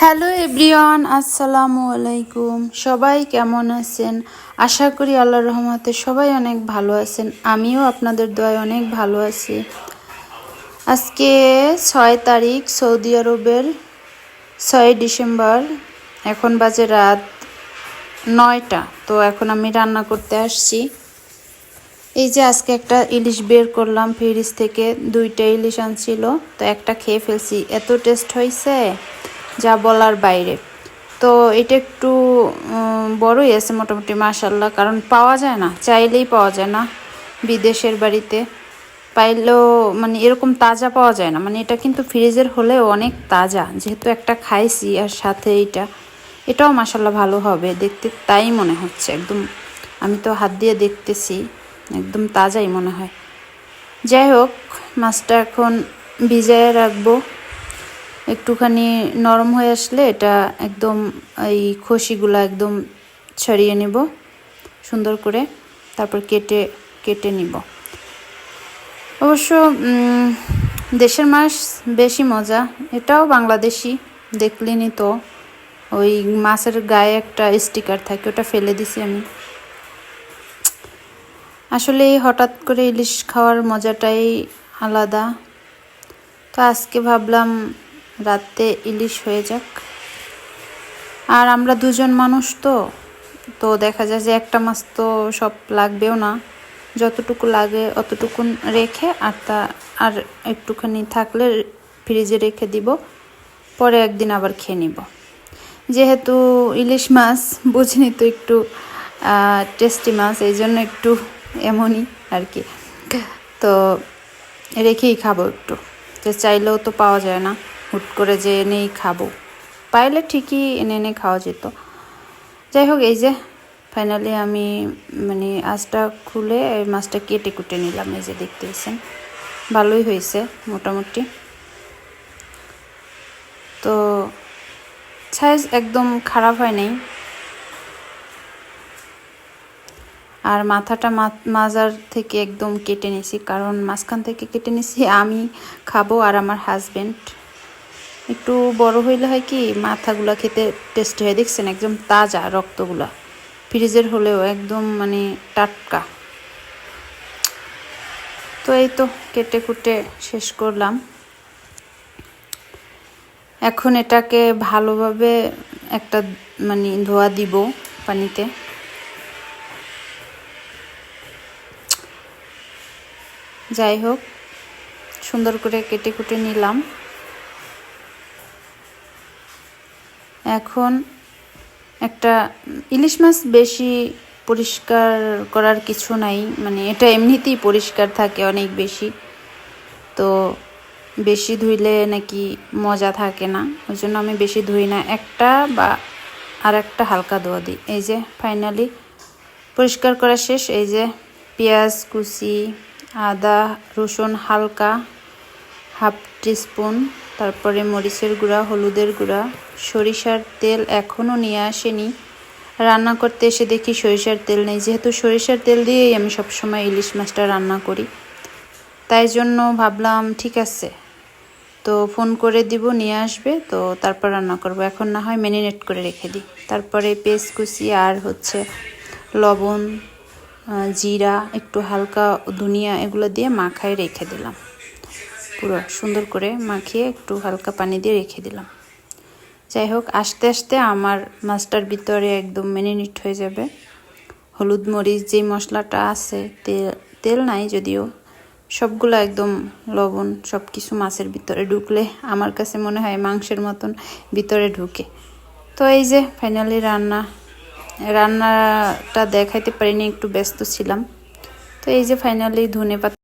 Hello everyone, আসসালামু আলাইকুম। সবাই কেমন আছেন? আশা করি আল্লাহর রহমতে সবাই অনেক ভালো আছেন। আমিও আপনাদের দোয়ায় অনেক ভালো আছি। আজকে 6 তারিখ, সৌদি আরবের 6 ডিসেম্বর। এখন বাজে রাত 9টা। তো এখন আমি রান্না করতে আসছি। এই যে আজকে একটা ইলিশ বের করলাম ফ্রিজ থেকে। 2টা ইলিশ আনছিল, তো একটা খেয়ে ফেলছি। এত টেস্ট হয়েছে যা বলার বাইরে। তো এটা একটু বড়ই আছে মোটামুটি, মাশাল্লাহ। কারণ পাওয়া যায় না, চাইলেই পাওয়া যায় না। বিদেশের বাড়িতে পাইলেও মানে এরকম তাজা পাওয়া যায় না। মানে এটা কিন্তু ফ্রিজের হলেও অনেক তাজা, যেহেতু একটা খাইছি আর সাথে এটাও মাশাল্লাহ ভালো হবে দেখতে, তাই মনে হচ্ছে একদম। আমি তো হাত দিয়ে দেখতেছি, একদম তাজাই মনে হয়। যাই হোক, মাছটা এখন ভিজায় রাখবো। একটুখানি নরম হয়ে আসলে এটা একদম এই খসিগুলো একদম ছাড়িয়ে নেব সুন্দর করে, তারপর কেটে কেটে নিব। অবশ্য দেশের মাছ বেশি মজা। এটাও বাংলাদেশি, দেখলেনি তো। ওই মাছের গায়ে একটা স্টিকার থাকে, ওটা ফেলে দিছি আমি। আসলে হঠাৎ করে ইলিশ খাওয়ার মজাটাই আলাদা। তো আজকে ভাবলাম রাতে ইলিশ হয়ে যাক। আর আমরা দুজন মানুষ, তো দেখা যায় যে একটা মাছ তো সব লাগবেও না। যতটুকু লাগে অতটুকু রেখে আর একটুখানি থাকলে ফ্রিজে রেখে দিব, পরে একদিন আবার খেয়ে নিব। যেহেতু ইলিশ মাছ বুঝিনি তো, একটু টেস্টি মাছ, এই জন্য একটু এমনই আর কি। তো রেখেই খাবো একটু, যে চাইলেও তো পাওয়া যায় না হুট করে যে এনেই খাবো। পাইলে ঠিকই এনে এনে খাওয়া যেত। যাই হোক, এই যে ফাইনালি আমি মানে আঁচটা খুলে এই মাছটা কেটে কুটে নিলাম। এই যে দেখতে পাচ্ছেন, ভালোই হয়েছে মোটামুটি। তো সাইজ একদম খারাপ হয় নাই। আর মাথাটা মাজার থেকে একদম কেটে নিছি, কারণ মাঝখান থেকে কেটে নিছি আমি খাবো আর আমার হাজবেন্ড। একটু বড় হইলে হয় কি, মাথাগুলা খেতে টেস্ট হয়ে, দেখছেন একদম তাজা, রক্তগুলা ফ্রিজের হলেও একদম মানে টাটকা। তো এই তো কেটে কুটে শেষ করলাম। এখন এটাকে ভালোভাবে একটা মানে ধোয়া দিব পানিতে। যাই হোক, সুন্দর করে কেটে কুটে নিলাম। এখন একটা ইলিশ মাছ বেশি পরিষ্কার করার কিছু নাই, মানে এটা এমনিতেই পরিষ্কার থাকে অনেক বেশি। তো বেশি ধুইলে নাকি মজা থাকে না, ওই জন্য আমি বেশি ধুই না, একটা বা আর একটা হালকা ধোয়া দিই। এই যে ফাইনালি পরিষ্কার করা শেষ। এই যে পেঁয়াজ কুচি, আদা রসুন হালকা হাফ টিস্পুন, তারপরে মরিচের গুঁড়া, হলুদের গুঁড়া, সরিষার তেল এখনও নিয়ে আসেনি। রান্না করতে এসে দেখি সরিষার তেল নেই। যেহেতু সরিষার তেল দিয়েই আমি সবসময় ইলিশ মাছটা রান্না করি, তাই জন্য ভাবলাম ঠিক আছে, তো ফোন করে দিব, নিয়ে আসবে, তো তারপর রান্না করব। এখন না হয় ম্যারিনেট করে রেখে দিই। তারপরে পেঁয়াজ কুচি আর হচ্ছে লবণ, জিরা, একটু হালকা ধনিয়া, এগুলো দিয়ে মাখায় রেখে দিলাম। পুরো সুন্দর করে মাখিয়ে একটু হালকা পানি দিয়ে রেখে দিলাম। যাই হোক, আস্তে আস্তে আমার মাছটার ভিতরে একদম ম্যারিনেট হয়ে যাবে। হলুদ মরিচ যে মশলাটা আছে, তেল নাই যদিও, সবগুলো একদম লবণ সব কিছু মাছের ভিতরে ঢুকলে আমার কাছে মনে হয় মাংসের মতন ভিতরে ঢুকে। তো এই যে ফাইনালি রান্নাটা দেখাইতে পারিনি, একটু ব্যস্ত ছিলাম। তো এই যে ফাইনালি ধনেপাতা